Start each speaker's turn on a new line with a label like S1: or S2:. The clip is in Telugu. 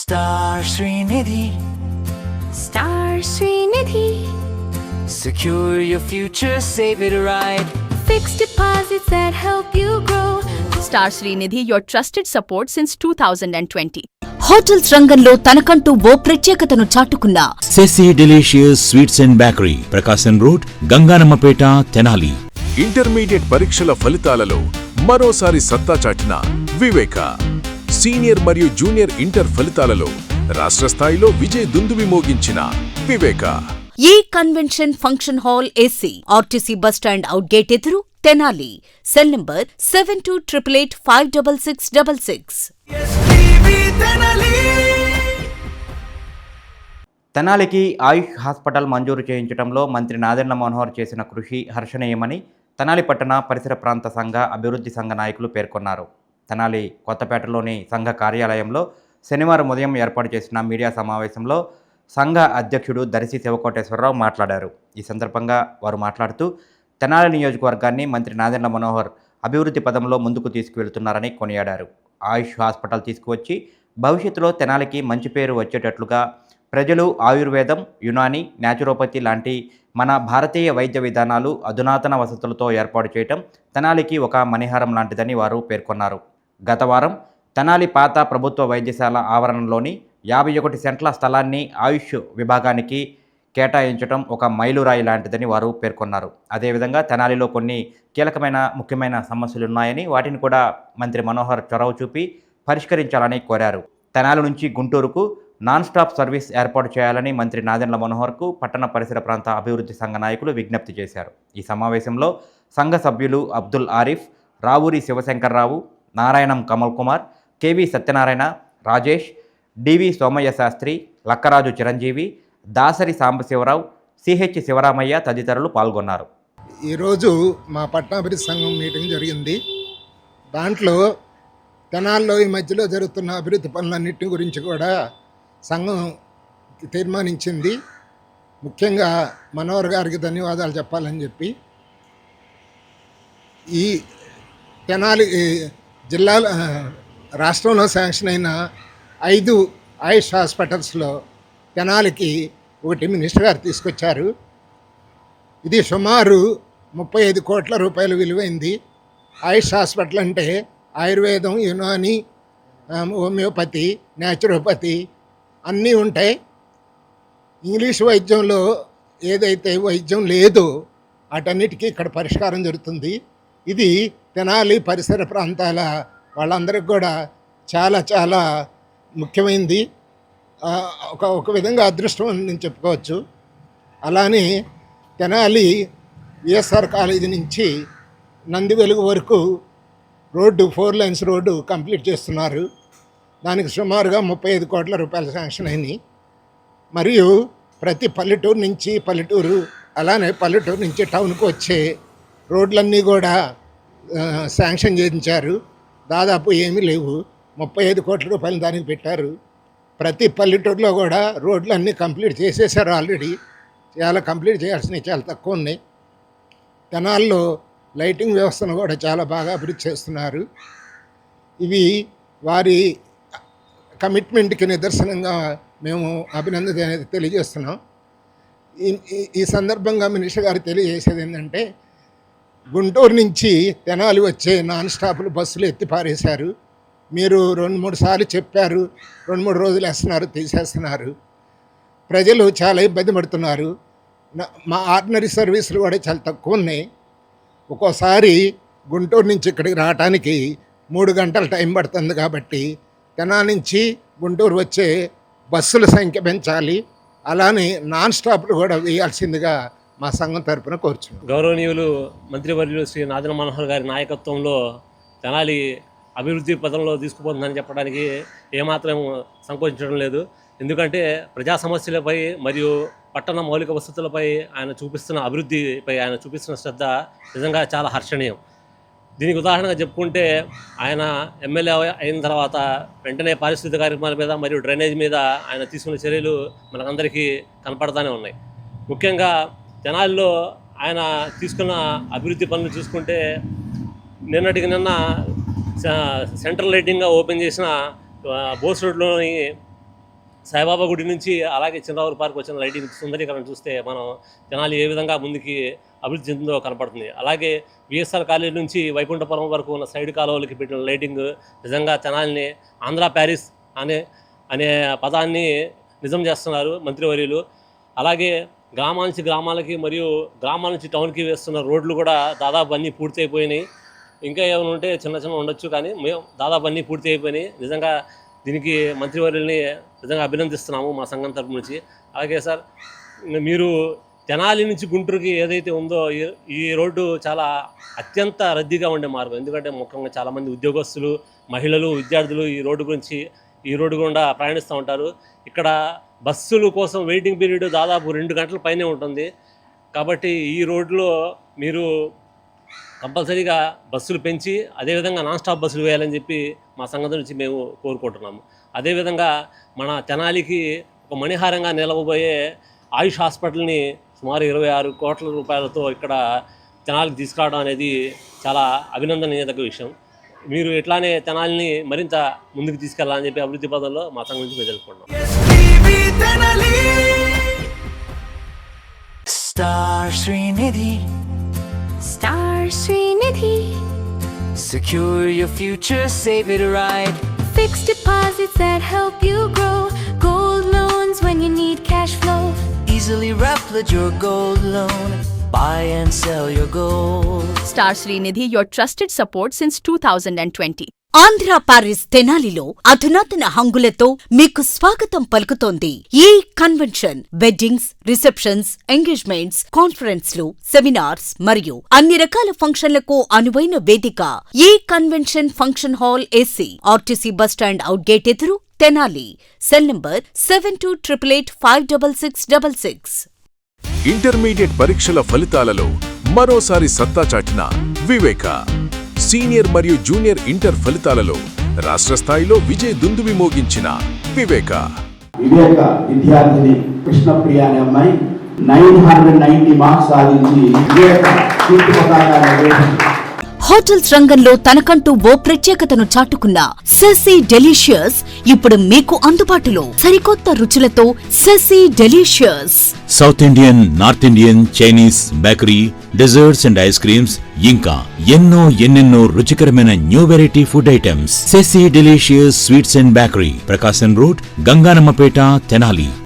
S1: Star Srinidhi.
S2: Star Srinidhi.
S1: Secure your future, save it right.
S2: Fixed deposits that help you grow.
S3: Star Srinidhi, your trusted support since 2020.
S4: Hotels రంగంలో తనకంటూ ఓ ప్రత్యేకతను చాటుకున్న
S5: Sesi delicious sweets and bakery, Prakasam road, Ganganammapeta, Tenali.
S6: Intermediate పరీక్షల ఫలితాలలో మరోసారి సత్తా చాటిన వివేక. సీనియర్ మరియు జూనియర్ ఇంటర్ ఫలితాలలో రాష్ట్ర స్థాయిలో విజయ దుందువి మోగించిన వివేక.
S4: ఈ convention function hall AC, RTC bus stand out gate ఎదురు, తెనాలి. Cell number 7288566666.
S7: తెనాలికి ఆయుష్ హాస్పిటల్ మంజూరు చేయించడంలో మంత్రి నాదెండ్ల మనోహర్ చేసిన కృషి హర్షణీయమని తెనాలి పట్టణ పరిసర ప్రాంత సంఘ అభివృద్ధి సంఘ నాయకులు పేర్కొన్నారు. తెనాలి కొత్తపేటలోని సంఘ కార్యాలయంలో శనివారం ఉదయం ఏర్పాటు చేసిన మీడియా సమావేశంలో సంఘ అధ్యక్షుడు దర్శి శివకోటేశ్వరరావు మాట్లాడారు. ఈ సందర్భంగా వారు మాట్లాడుతూ తెనాలి నియోజకవర్గాన్ని మంత్రి నాదెండ్ల మనోహర్ అభివృద్ధి పదంలో ముందుకు తీసుకువెళ్తున్నారని కొనియాడారు. ఆయుష్ హాస్పిటల్ తీసుకువచ్చి భవిష్యత్తులో తెనాలికి మంచి పేరు వచ్చేటట్లుగా ప్రజలు ఆయుర్వేదం, యునాని, న్యాచురోపతి లాంటి మన భారతీయ వైద్య విధానాలు అధునాతన వసతులతో ఏర్పాటు చేయటం తెనాలికి ఒక మణిహారం లాంటిదని వారు పేర్కొన్నారు. గత వారం తెనాలి పాత ప్రభుత్వ వైద్యశాల ఆవరణలోని 51 సెంట్ల స్థలాన్ని ఆయుష్ విభాగానికి కేటాయించడం ఒక మైలురాయి లాంటిదని వారు పేర్కొన్నారు. అదేవిధంగా తెనాలిలో కొన్ని ముఖ్యమైన సమస్యలున్నాయని వాటిని కూడా మంత్రి మనోహర్ చొరవ చూపి పరిష్కరించాలని కోరారు. తెనాలి నుంచి గుంటూరుకు నాన్ స్టాప్ సర్వీస్ ఏర్పాటు చేయాలని మంత్రి నాదెండ్ల మనోహర్కు పట్టణ పరిసర ప్రాంత అభివృద్ధి సంఘ నాయకులు విజ్ఞప్తి చేశారు. ఈ సమావేశంలో సంఘ సభ్యులు అబ్దుల్ ఆరిఫ్, రావూరి శివశంకర్రావు, నారాయణం కమల్ కుమార్, కేవి సత్యనారాయణ, రాజేష్, డివి సోమయ్య శాస్త్రి, లక్కరాజు చిరంజీవి, దాసరి సాంబశివరావు, సిహెచ్ శివరామయ్య తదితరులు పాల్గొన్నారు.
S8: ఈరోజు మా పట్టణాభివృద్ధి సంఘం మీటింగ్ జరిగింది. దాంట్లో తెనాల్లో ఈ మధ్యలో జరుగుతున్న అభివృద్ధి పనులన్నింటి గురించి కూడా సంఘం తీర్మానించింది. ముఖ్యంగా మనోహర్ గారికి ధన్యవాదాలు చెప్పాలని చెప్పి ఈ తెనాలి జిల్లాలో రాష్ట్రంలో శాంక్షన్ అయిన 5 ఆయుష్ హాస్పిటల్స్లో తెనాలికి ఒకటి మినిస్టర్ గారు తీసుకొచ్చారు. ఇది సుమారు 35 కోట్ల రూపాయలు విలువైంది. ఆయుష్ హాస్పిటల్ అంటే ఆయుర్వేదం, యునాని, హోమియోపతి, న్యాచురోపతి అన్నీ ఉంటాయి. ఇంగ్లీష్ వైద్యంలో ఏదైతే వైద్యం లేదో వాటన్నిటికీ ఇక్కడ పరిష్కారం జరుగుతుంది. ఇది తెనాలి పరిసర ప్రాంతాల వాళ్ళందరికీ కూడా చాలా చాలా ముఖ్యమైనది. ఒక విధంగా అదృష్టం అని నేను చెప్పుకోవచ్చు. అలానే తెనాలి విఎస్ఆర్ కాలేజీ నుంచి నందివెలుగు వరకు రోడ్డు 4 లైన్స్ రోడ్డు కంప్లీట్ చేస్తున్నారు. దానికి సుమారుగా 35 కోట్ల రూపాయలు శాంక్షన్ అయినాయి. మరియు ప్రతి పల్లెటూరు అలానే పల్లెటూరు నుంచి టౌన్కి వచ్చే రోడ్లన్నీ కూడా శాంక్షన్ చేయించారు. దాదాపు ఏమీ లేవు, 35 కోట్ల రూపాయలు దానికి పెట్టారు. ప్రతి పల్లెటూరులో కూడా రోడ్లన్నీ కంప్లీట్ చేసేసారు. ఆల్రెడీ చాలా కంప్లీట్ చేయాల్సినవి చాలా తక్కువ ఉన్నాయి. తెనాల్లో లైటింగ్ వ్యవస్థను కూడా చాలా బాగా అభివృద్ధి చేస్తున్నారు. ఇవి వారి కమిట్మెంట్కి నిదర్శనంగా మేము అభినందన అనేది తెలియజేస్తున్నాం. ఈ సందర్భంగా మినిస్టర్ గారు తెలియజేసేది ఏంటంటే, గుంటూరు నుంచి తెనాలి వచ్చే నాన్ స్టాపులు బస్సులు ఎత్తి పారేశారు. మీరు 2-3 సార్లు చెప్పారు, 2-3 రోజులు వేస్తున్నారు, తీసేస్తున్నారు. ప్రజలు చాలా ఇబ్బంది పడుతున్నారు. మా ఆర్డినరీ సర్వీసులు కూడా చాలా తక్కువ ఉన్నాయి. ఒక్కోసారి గుంటూరు నుంచి ఇక్కడికి రావడానికి 3 గంటల టైం పడుతుంది. కాబట్టి తెనాలి నుంచి గుంటూరు వచ్చే బస్సుల సంఖ్య పెంచాలి. అలానే నాన్ స్టాప్లు కూడా వేయాల్సిందిగా మా సంఘం తరపున కోరుచున్నాం.
S9: గౌరవనీయులు మంత్రివర్యులు శ్రీ నాదెండ్ల మనోహర్ గారి నాయకత్వంలో తెనాలి అభివృద్ధి పదంలో తీసుకుపోతుందని చెప్పడానికి ఏమాత్రం సంకోచించడం లేదు. ఎందుకంటే ప్రజా సమస్యలపై మరియు పట్టణ మౌలిక వసతులపై ఆయన చూపిస్తున్న అభివృద్ధిపై ఆయన చూపిస్తున్న శ్రద్ధ నిజంగా చాలా హర్షణీయం. దీనికి ఉదాహరణగా చెప్పుకుంటే, ఆయన ఎమ్మెల్యే అయిన తర్వాత వెంటనే పారిశుద్ధ్య కార్యక్రమాల మీద మరియు డ్రైనేజ్ మీద ఆయన తీసుకున్న చర్యలు మనకందరికీ కనపడతానే ఉన్నాయి. ముఖ్యంగా తెనాలిలో ఆయన తీసుకున్న అభివృద్ధి పనులు చూసుకుంటే, నిన్నటికి నిన్న సెంట్రల్ లైటింగ్గా ఓపెన్ చేసిన బోస్ రోడ్లోని సాయిబాబా గుడి నుంచి అలాగే చిన్నరావుల పార్క్ వచ్చిన లైటింగ్ సుందరీకరణ చూస్తే మనం తెనాలి ఏ విధంగా ముందుకి అభివృద్ధి చెందిందో కనపడుతుంది. అలాగే విఎస్ఆర్ కాలేజ్ నుంచి వైకుంఠపురం వరకు ఉన్న సైడ్ కాలువలకి పెట్టిన లైటింగ్ నిజంగా తెనాలిని ఆంధ్ర ప్యారిస్ అనే పదాన్ని నిజం చేస్తున్నారు మంత్రివర్యులు. అలాగే గ్రామాల నుంచి గ్రామాలకి మరియు గ్రామాల నుంచి టౌన్కి వేస్తున్న రోడ్లు కూడా దాదాపు అన్నీ పూర్తి అయిపోయినాయి. ఇంకా ఏమైనా ఉంటే చిన్న ఉండొచ్చు, కానీ మేము దాదాపు అన్నీ పూర్తి అయిపోయినాయి. నిజంగా దీనికి మంత్రివర్యుల్ని నిజంగా అభినందిస్తున్నాము మా సంఘం తరపు నుంచి. అలాగే సార్, మీరు తెనాలి నుంచి గుంటూరుకి ఏదైతే ఉందో ఈ రోడ్డు చాలా అత్యంత రద్దీగా ఉండే మార్గం. ఎందుకంటే ముఖ్యంగా చాలామంది ఉద్యోగస్తులు, మహిళలు, విద్యార్థులు ఈ రోడ్డు గుండా ప్రయాణిస్తూ ఉంటారు. ఇక్కడ బస్సుల కోసం వెయిటింగ్ పీరియడ్ దాదాపు 2 గంటల పైనే ఉంటుంది. కాబట్టి ఈ రోడ్లో మీరు కంపల్సరీగా బస్సులు పెంచి అదేవిధంగా నాన్ స్టాప్ బస్సులు వేయాలని చెప్పి మా సంఘం నుంచి మేము కోరుకుంటున్నాము. అదేవిధంగా మన తెనాలికి ఒక మణిహారంగా నిలవబోయే ఆయుష్ హాస్పిటల్ని సుమారు 26 కోట్ల రూపాయలతో ఇక్కడ తెనాలికి తీసుకురావడం అనేది చాలా అభినందనీయదగ్గ విషయం. మీరు ఇట్లానే తెనాలిని మరింత ముందుకు తీసుకెళ్లాలని చెప్పి అభివృద్ధి పదంలో మా సంఘం నుంచి మేము తెలుసుకుంటున్నాం.
S1: Star Srinidhi,
S2: Star Srinidhi.
S1: secure your future, save it right.
S2: Fixed deposits that help you grow. Gold loans when you need cash flow.
S1: Easily replicate your gold loan, buy and sell your gold.
S3: Star Srinidhi, your trusted support since 2020.
S4: Andhra Paris తెనాలిలో అధునాతన హంగులతో మీకు స్వాగతం పలుకుతోంది ఈ కన్వెన్షన్. వెడ్డింగ్స్, రిసెప్షన్స్, ఎంగేజ్మెంట్స్, కాన్ఫరెన్స్లు, సెమినార్స్ మరియు అన్ని రకాల ఫంక్షన్లకు అనువైన వేదిక ఈ convention function hall AC, RTC bus stand out gate ఎదురు, తెనాలి. Cell number 7288566666.
S6: ఇంటర్మీడియట్ పరీక్షల ఫలితాలలో మరోసారి సత్తా చాటిన వివేక. సీనియర్ మరియు జూనియర్ ఇంటర్ ఫలితాలలో రాష్ట్ర స్థాయిలో విజయ దుందువి మోగించిన వివేక
S10: విద్యార్థిని కృష్ణప్రియ అనే అమ్మాయి 990 మార్క్స్ సాధించి వివేక కీర్తి పతాకాన్ని.
S4: హోటల్స్ రంగంలో తనకంటూ ఓ ప్రత్యేకతను చాటుకున్న సెసీ డెలీషియస్ ఇప్పుడు మీకు అందుబాటులో. సరికొత్త రుచులతో Sesi delicious.
S5: South Indian, north Indian, Chinese, bakery, desserts and ice creams, ఇంకా ఎన్నెన్నో రుచికరమైన new variety food items. Sesi delicious sweets and bakery, Prakasam road, Ganganammapeta, Tenali.